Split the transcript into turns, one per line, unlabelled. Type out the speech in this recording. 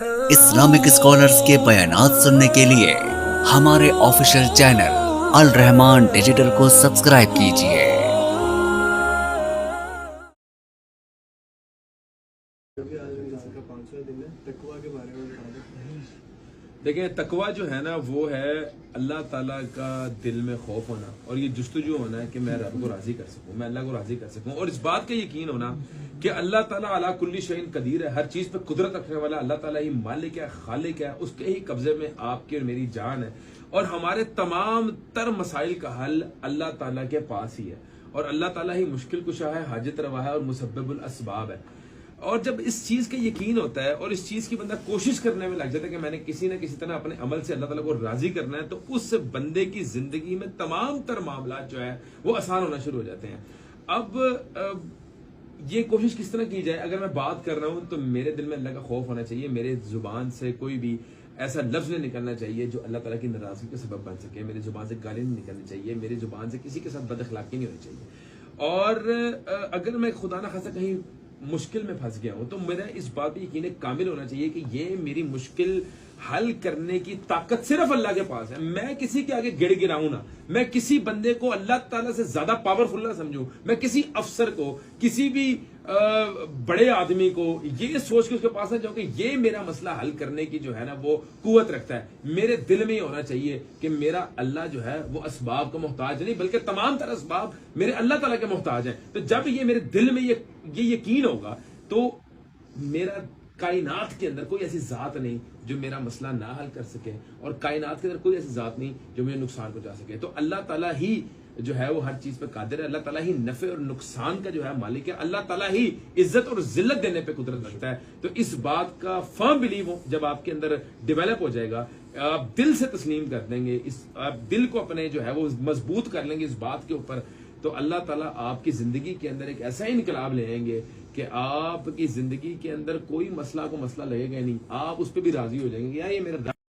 Islamic scholars کے بیانات سننے کے لیے ہمارے آفیشیل چینل الرحمان ڈیجیٹل کو سبسکرائب کیجیے۔
دیکھیں، تقویٰ جو ہے نا وہ ہے اللہ تعالیٰ کا دل میں خوف ہونا، اور یہ جستجو ہونا ہے کہ میں رب کو راضی کر سکوں، میں اللہ کو راضی کر سکوں، اور اس بات کا یقین ہونا کہ اللہ تعالیٰ علی کل شیء قدیر ہے، ہر چیز پہ قدرت رکھنے والا اللہ تعالیٰ ہی مالک ہے، خالق ہے، اس کے ہی قبضے میں آپ کی اور میری جان ہے، اور ہمارے تمام تر مسائل کا حل اللہ تعالیٰ کے پاس ہی ہے، اور اللہ تعالیٰ ہی مشکل کشا ہے، حاجت روا ہے اور مسبب الاسباب ہے۔ اور جب اس چیز کا یقین ہوتا ہے اور اس چیز کی بندہ کوشش کرنے میں لگ جاتا ہے کہ میں نے کسی نہ کسی طرح اپنے عمل سے اللہ تعالیٰ کو راضی کرنا ہے، تو اس بندے کی زندگی میں تمام تر معاملات جو ہے وہ آسان ہونا شروع ہو جاتے ہیں۔ اب یہ کوشش کس طرح کی جائے؟ اگر میں بات کر رہا ہوں تو میرے دل میں اللہ کا خوف ہونا چاہیے، میرے زبان سے کوئی بھی ایسا لفظ نہیں نکلنا چاہیے جو اللہ تعالیٰ کی ناراضگی کا سبب بن سکے، میری زبان سے گالی نہیں نکلنی چاہیے، میری زبان سے کسی کے ساتھ بد اخلاقی نہیں ہونی چاہیے، اور اگر میں خدا نہ خواستہ کہیں مشکل میں پھنس گیا ہوں تو میرا اس بات پہ یقین کامل ہونا چاہیے کہ یہ میری مشکل حل کرنے کی طاقت صرف اللہ کے پاس ہے۔ میں کسی کے آگے گڑ گراؤں نہ، میں کسی بندے کو اللہ تعالیٰ سے زیادہ پاورفل نہ سمجھوں، میں کسی افسر کو، کسی بھی بڑے آدمی کو یہ سوچ کے اس کے پاس نہ جاؤں کہ یہ میرا مسئلہ حل کرنے کی جو ہے نا وہ قوت رکھتا ہے۔ میرے دل میں یہ ہونا چاہیے کہ میرا اللہ جو ہے وہ اسباب کا محتاج نہیں، بلکہ تمام تر اسباب میرے اللہ تعالیٰ کے محتاج ہیں۔ تو جب یہ میرے دل میں یہ یقین ہوگا تو میرا کائنات کے اندر کوئی ایسی ذات نہیں جو میرا مسئلہ نہ حل کر سکے، اور کائنات کے اندر کوئی ایسی ذات نہیں جو مجھے نقصان پہنچا سکے۔ تو اللہ تعالیٰ ہی جو ہے وہ ہر چیز پہ قادر ہے، اللہ تعالیٰ ہی نفع اور نقصان کا جو ہے مالک ہے، اللہ تعالیٰ ہی عزت اور ذلت دینے پہ قدرت رکھتا ہے۔ تو اس بات کا فرم بلیو جب آپ کے اندر ڈیولپ ہو جائے گا، آپ دل سے تسلیم کر دیں گے، آپ دل کو اپنے جو ہے وہ مضبوط کر لیں گے اس بات کے اوپر، تو اللہ تعالیٰ آپ کی زندگی کے اندر ایک ایسا انقلاب لے آئیں گے کہ آپ کی زندگی کے اندر کوئی مسئلہ کو مسئلہ لگے گا نہیں، آپ اس پہ بھی راضی ہو جائیں گے، یا یہ میرا